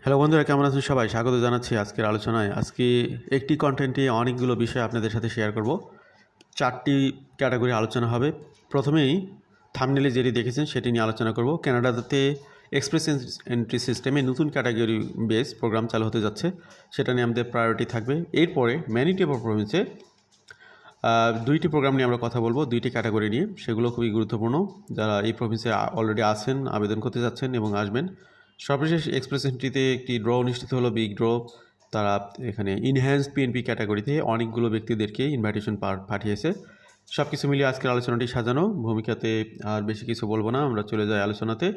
Hello বন্ধুরা, কেমন আছেন সবাই? স্বাগত জানাচ্ছি আজকের আলোচনায়। আজকে একটি কন্টেন্টে অনেকগুলো বিষয় আপনাদের সাথে শেয়ার করব। 4টি ক্যাটাগরি আলোচনা হবে। প্রথমেই থাম্বনেলে যেটি দেখেছেন সেটি নিয়ে আলোচনা করব। কানাডাতে এক্সপ্রেস এন্ট্রি সিস্টেমে নতুন ক্যাটাগরি বেস প্রোগ্রাম চালু হতে যাচ্ছে, সেটা নিয়ে আমাদের প্রায়োরিটি থাকবে। এরপরে ম্যানিটোবা প্রভিন্সে 2টি প্রোগ্রাম নিয়ে আমরা কথা বলবো, 2টি ক্যাটাগরি নিয়ে। সেগুলো খুবই গুরুত্বপূর্ণ। যারা এই প্রভিন্সে অলরেডি আছেন, আবেদন করতে যাচ্ছেন এবং আসবেন। সর্বশেষ এক্সপ্রেস এন্ট্রিতে একটি ড্র অনুষ্ঠিত হলো, বিগ ড্র। তারা এখানে ইনহ্যান্স পিএনপি ক্যাটাগরিতে অনেকগুলো ব্যক্তিদেরকে ইনভাইটেশন পাঠিয়েছে। সব কিছু মিলিয়ে আজকের আলোচনাটি সাজানো। ভূমিকাতে আর বেশি কিছু বলবো না, আমরা চলে যাই আলোচনাতে।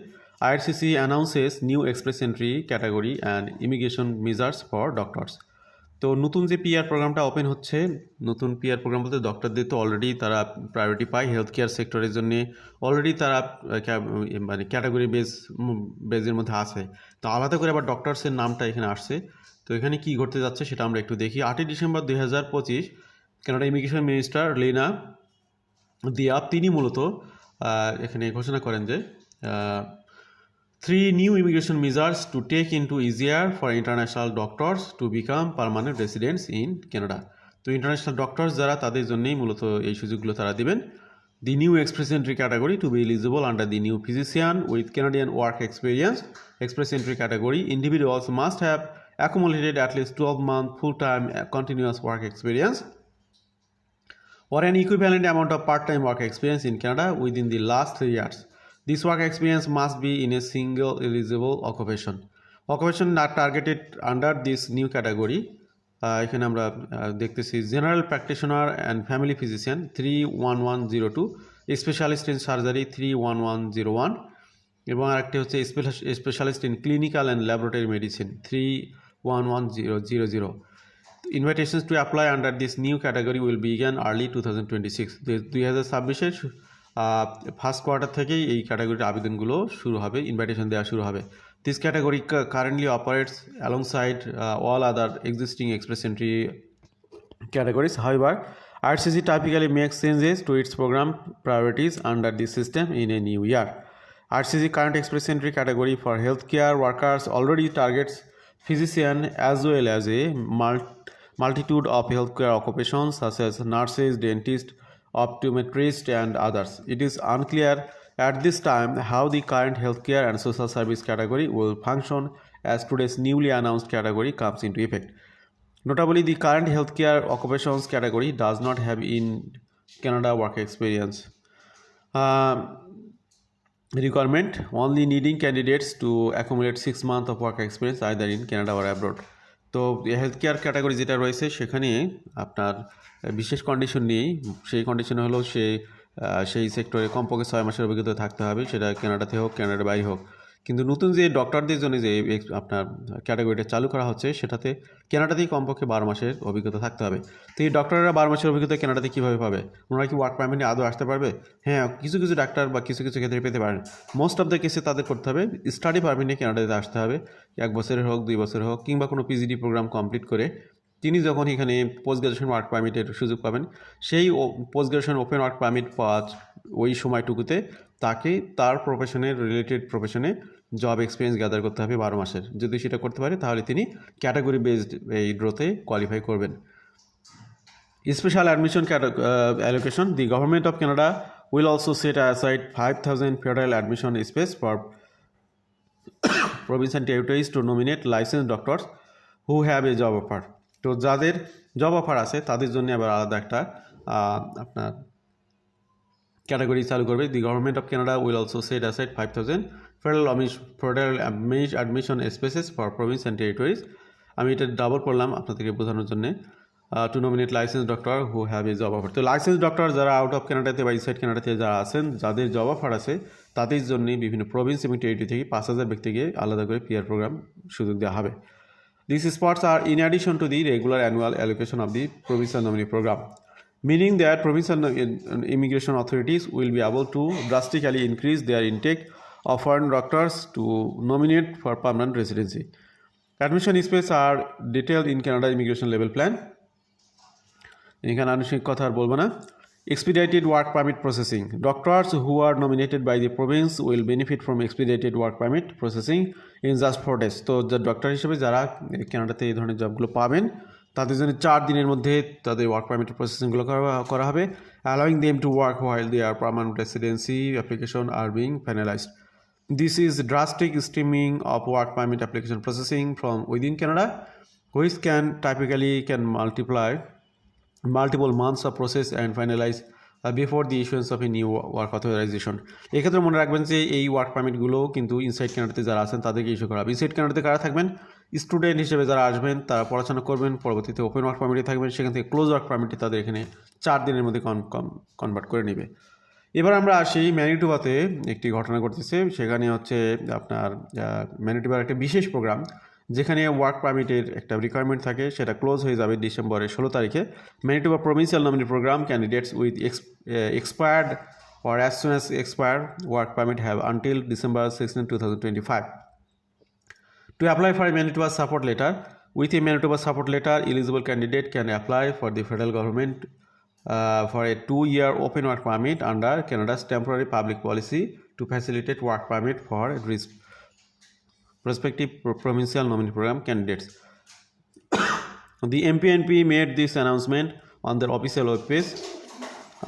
IRCC announces new express entry category and immigration measures for doctors. তো নতুন যে পিআর প্রোগ্রামটা ওপেন হচ্ছে, নতুন পিআর প্রোগ্রাম বলতে ডক্টরদের তো অলরেডি তারা প্রায়োরিটি পায় হেলথ কেয়ার সেক্টরের জন্য। অলরেডি তারা মানে ক্যাটাগরি বেজের মধ্যে আছে। তো আলাদা করে আবার ডক্টরসের নামটা এখানে আসছে। তো এখানে কি ঘটতে যাচ্ছে সেটা আমরা একটু দেখি। 8ই ডিসেম্বর 2025 কানাডা ইমিগ্রেশন মিনিস্টার লেনা দিয়াব তিনি মূলত এখানে ঘোষণা করেন যে 3 new immigration measures to take into easier for international doctors to become permanent residents in Canada. তো ইন্টারন্যাশনাল ডক্টরস যারা, তাদের জন্যই মূলত এই সুযোগগুলো তারা দিবেন। The new express entry category to be eligible under the new physician with Canadian work experience. Express entry category individuals must have accumulated at least 12-month full-time continuous work experience or an equivalent amount of part-time work experience in Canada within the last 3 years. This work experience must be in a single eligible occupation. Occupation not targeted under this new category. এখানে আমরা দেখতেছি general practitioner and family physician 31102, specialist in surgery 31101 এবং আরেকটি হচ্ছে specialist in clinical and laboratory medicine 311000. Invitations to apply under this new category will begin early 2026. 2026 first quarter থেকেই এই ক্যাটাগরির আবেদনগুলো শুরু হবে, ইনভাইটেশন দেওয়া শুরু হবে। This category currently operates alongside all other existing express entry categories. However, RCC typically makes changes to its program priorities under this system in a new year. RCC current express entry category for healthcare workers already targets physician as well as a multitude of healthcare occupations such as nurses, dentists, optometrists, and others. It is unclear at this time how the current healthcare and social service category will function as today's newly announced category comes into effect. Notably, the current healthcare occupations category does not have in Canada work experience requirement, only needing candidates to accumulate 6 months of work experience either in Canada or abroad. তো health care category যেটা রয়েছে সেখানে আপনার বিশেষ condition নেই। সেই condition হলো সেই সেক্টরে কমপক্ষে 6 মাসের অভিজ্ঞতা থাকতে হবে, সেটা কানাডাতে হোক কানাডার বাইরে হোক। কিন্তু নতুন যে ডক্টরদের জন্য যে আপনার ক্যাটাগরিটা চালু করা হচ্ছে, সেটাতে কানাডাতেই কমপক্ষে 12 মাসের অভিজ্ঞতা থাকতে হবে। তো এই ডক্টররা 12 মাসের অভিজ্ঞতা কানাডাতে কীভাবে পাবে? ওনারা কি ওয়ার্ক পারমিটে আদৌ আসতে পারবে? হ্যাঁ, কিছু কিছু ডাক্তার বা কিছু কিছু ক্ষেত্রে পেতে পারেন। মোস্ট অফ দ্য কেসে তাদের করতে হবে স্টাডি পারমিটে কানাডাতে আসতে হবে। 1 বছরের হোক 2 বছরের হোক, কিংবা কোনো পিজিডি প্রোগ্রাম কমপ্লিট করে তিনি যখন এখানে পোস্ট গ্রাজুয়েশন ওয়ার্ক পারমিটের সুযোগ পাবেন, সেই post graduation open work permit পাওয়া ওই সময়টুকুতে তাকে তার প্রফেশনের রিলেটেড প্রফেশনে জব এক্সপিরিয়েন্স গ্যাদার করতে হবে 12 মাসের। যদি সেটা করতে পারে তাহলে তিনি ক্যাটাগরি বেসড এই ড্রোতে কোয়ালিফাই করবেন। Special admission allocation. The government of Canada will also set aside 5,000 federal admission space for province and territories to nominate licensed doctors who have a job offer. তো যাদের জব অফার আছে তাদের জন্য আবার আলাদা একটা আপনার ক্যাটাগরি চালু করবে। The government of Canada will also set aside 5,000 federal admission spaces for province and territories. আমি এটা ডাবল করলাম আপনাদেরকে বোঝানোর জন্য। To nominate license doctor who have a job offer. তো লাইসেন্স ডক্টর যারা আউট অফ কানাডাতে বা ইনসাইড কানাডাতে যারা আছেন, যাদের জব অফার আছে, তাদের জন্য বিভিন্ন প্রভিন্স এবং টেরিটরি থেকে 5,000 ব্যক্তিকে আলাদা করে পিআর প্রোগ্রাম সুযোগ দেওয়া হবে। These spots are in addition to the regular annual allocation of the provincial nominee program, meaning that provincial immigration authorities will be able to drastically increase their intake of foreign doctors to nominate for permanent residency. Admission space are detailed in Canada Immigration Level Plan. এখানে আনুষ্ঠানিক কথা আর বলবো না। Expedited work permit processing. Doctors who are nominated by the province will benefit from expedited work permit processing in just 4 days. তো doctor হিসেবে যারা কানাডাতে এই ধরনের জবগুলো পাবেন তাদের জন্য 4 দিনের মধ্যে তাদের ওয়ার্ক পারমিটের প্রসেসিংগুলো করা হবে, allowing them to work while their permanent residency application are being finalized. This is drastic streaming of work permit application processing from within Canada, which can multiply multiple months of process and finalize before the issuance of a new work authorization. এক্ষেত্রে মনে রাখবেন যে এই work পারমিটগুলো কিন্তু inside কানাডাতে যারা আছেন তাদেরকে ইস্যু করা হবে। ইনসাইড কানাডাতে কারা থাকবেন? স্টুডেন্ট হিসেবে যারা আসবেন তারা পড়াশোনা করবেন, পরবর্তীতে ওপেন ওয়ার্ক পারমিটে থাকবেন, সেখান থেকে ক্লোজ ওয়ার্ক পারমিটে তাদের এখানে 4 দিনের মধ্যে কনভার্ট করে নেবে। এবার আমরা আসি ম্যানিটোবাতে একটি ঘটনা ঘটতেছে। সেখানে হচ্ছে আপনার ম্যানিটোবার একটা বিশেষ প্রোগ্রাম যেখানে ওয়ার্ক পারমিটের একটা রিকোয়ারমেন্ট থাকে, সেটা ক্লোজ হয়ে যাবে ডিসেম্বরের 16 তারিখে। Manitoba provincial nominee program candidates with expired or as soon as expired work permit have until December 16, 2025 to apply for a Manitoba support letter. With a Manitoba support letter, eligible candidate can apply for the federal government for a 2-year open work permit under Canada's temporary public policy to facilitate work permit for prospective provincial nominee program candidates. The MPNP made this announcement on their official web page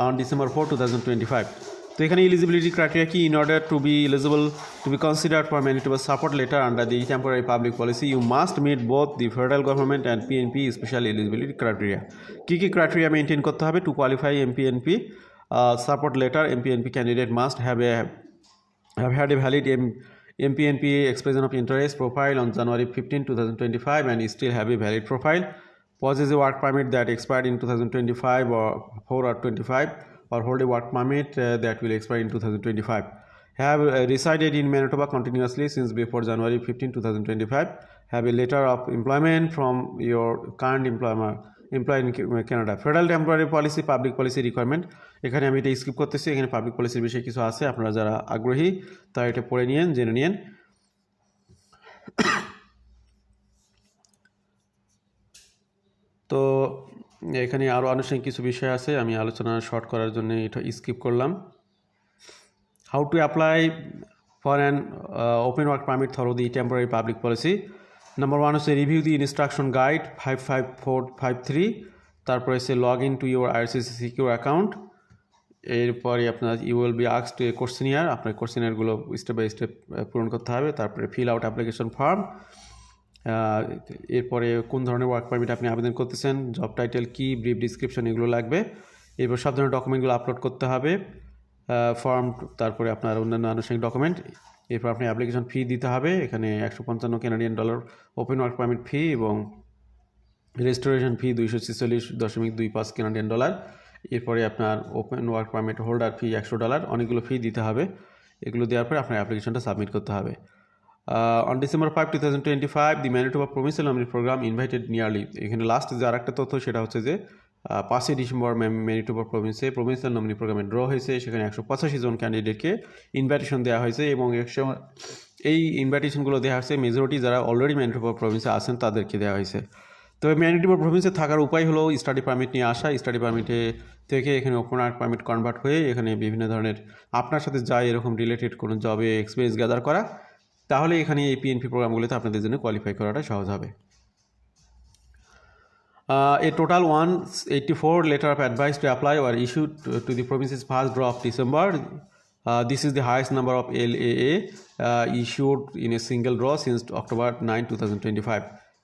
on December 4, 2025. তো এখানে eligibility criteria কি? In order to be eligible to be considered for Manitoba support letter under the temporary public policy you must meet both the federal government and PNP special eligibility criteria. কী কী criteria maintain করতে হবে? To qualify MPNP support letter, MPNP candidate must have had a valid MPNP expression of interest profile on January 15, 2025 and still have a valid profile. Possess a work permit that expired in 2025 or 4 or 25, or hold a work permit that will expire in 2025. Have resided in Manitoba continuously since before January 15, 2025. Have a letter of employment from your current employer in Canada. Federal temporary policy, public policy requirement. এখানে আমি এটা skip করতেছি, এখানে public পলিসির বিষয়ে কিছু আছে, আপনারা যারা আগ্রহী তারা এটা পড়ে নিয়েন, জেনে নিয়েন। তো এখানে আরও আনুষ্ঠানিক কিছু বিষয় আছে, আমি আলোচনা শর্ট করার জন্য এটা স্কিপ করলাম। How to apply for an open work permit through the temporary public policy. Number 1 হচ্ছে রিভিউ দি ইনস্ট্রাকশন গাইড 55453, তারপরে হচ্ছে log in to your IRCC secure account. এরপরে আপনার you will be asked a questionnaire, আপনার কোশ্চেনিয়ারগুলো step by step পূরণ করতে হবে। তারপরে ফিল আউট অ্যাপ্লিকেশন ফর্ম। এরপরে কোন ধরনের ওয়ার্ক পারমিট আপনি আবেদন করতেছেন, জব টাইটেল কী, ব্রিফ ডিসক্রিপশন, এগুলো লাগবে। এরপর সব ধরনের ডকুমেন্টগুলো আপলোড করতে হবে, ফর্ম, তারপরে আপনার অন্যান্য আনুষ্ঠানিক ডকুমেন্ট। এরপর আপনি অ্যাপ্লিকেশন ফি দিতে হবে, এখানে 155 Canadian dollar open work permit ফি এবং রেজিস্ট্রেশন ফি 246.25 কানাডিয়ান ডলার। এরপরে আপনার ওপেন ওয়ার্ক পারমিট হোল্ডার ফি $100, অনেকগুলো ফি দিতে হবে। এগুলো দেওয়ার পরে আপনার অ্যাপ্লিকেশনটা সাবমিট করতে হবে। On December 5, 2025, the Manitoba Provincial Nominee Program invited nearly, এখানে লাস্ট যে আরেকটা তথ্য সেটা হচ্ছে যে 5 ডিসেম্বর ম্যানিটোবা প্রভিন্সে প্রভিন্সিয়াল নমিনি প্রোগ্রামে ড্র হয়েছে, সেখানে 185 জন ক্যান্ডিডেটকে ইনভাইটেশন দেওয়া হয়েছে এবং এই ইনভাইটেশনগুলো দেওয়া হয়েছে মেজরিটি যারা অলরেডি ম্যানিটোবা প্রভিন্সে আছেন তাদেরকে দেওয়া হয়েছে। তবে ম্যানিটোবা প্রভিন্সে থাকার উপায় হলো স্টাডি পারমিট নিয়ে আসা, স্টাডি পারমিটে থেকে এখানে ওপেন ওয়ার্ক পারমিট কনভার্ট হয়ে এখানে বিভিন্ন ধরনের আপনার সাথে যায় এরকম রিলেটেড কোনো জবে এক্সপিরিয়েন্স গ্যাদার করা, তাহলে এখানে এই পিএনপি প্রোগ্রামগুলোতে আপনাদের জন্য কোয়ালিফাই করাটা সহজ হবে। A total 184 letter of advice to apply were issued to the province's first draw of December. This is the highest number of LAA issued in a single draw since October 9, 2025.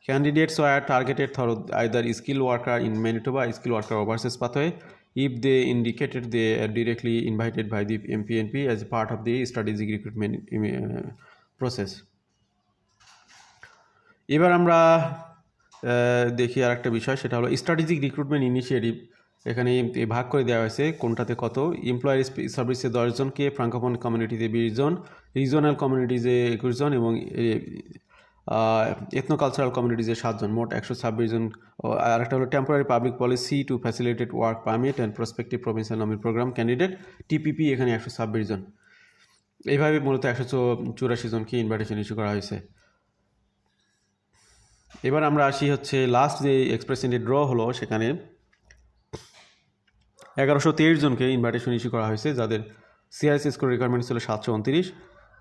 Candidates were targeted through either skilled worker in Manitoba, skilled worker overseas pathway, if they indicated they are directly invited by the MPNP as a part of the strategic recruitment process. এবার আমরা দেখি আর একটা বিষয়, সেটা হলো strategic recruitment initiative. এখানে ভাগ করে দেওয়া হয়েছে কোনটাতে কত। এমপ্লয়ার সার্ভিসে 10 জনকে, ফ্রাঙ্কোফোন কমিউনিটিতে 20 জন, রিজনাল কমিউনিটিজে 21 জন এবং এথনো কালচারাল কমিউনিটিজে 7 জন, মোট 126 জন। আর একটা হলো temporary public policy to facilitate work permit and prospective provincial nominee program candidate TPP, এখানে 126 জন। এইভাবে মূলত 184 জনকে ইনভাইটেশন ইস্যু করা হয়েছে। এবার আমরা আসি হচ্ছে লাস্ট যে এক্সপ্রেস ইন্ডি ড্র হলো, সেখানে 1123 জনকে ইনভাইটেশন ইস্যু করা হয়েছে, যাদের সিআইএস স্কোর রিকোয়ারমেন্ট ছিল 729।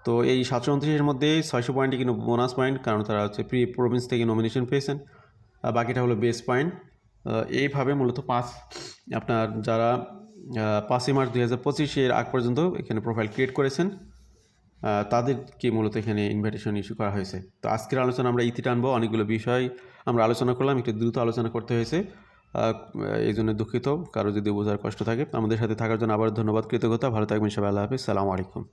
তো এই 729-এর মধ্যে 600 পয়েন্টই কিন্তু বোনাস পয়েন্ট, কারণ তারা হচ্ছে প্রি প্রভিন্স থেকে নমিনেশন পেয়েছেন। বাকিটা হলো বেস পয়েন্ট। এইভাবে মূলত আপনার যারা 5ই মার্চ 2025-এর আগ পর্যন্ত এখানে প্রোফাইল ক্রিয়েট করেছেন তাদেরকে মূলত এখানে ইনভাইটেশন ইস্যু করা হয়েছে। তো আজকের আলোচনা আমরা ইতি টানবো, অনেকগুলো বিষয় আমরা আলোচনা করলাম, একটু দ্রুত আলোচনা করতে হয়েছে, এই জন্য দুঃখিত কারো যদি বোঝার কষ্ট থাকে। আমাদের সাথে থাকার জন্য আবার ধন্যবাদ, কৃতজ্ঞতা। ভালো থাকবেন সবাই, আল্লাহ হাফিজ, সালামু আলাইকুম।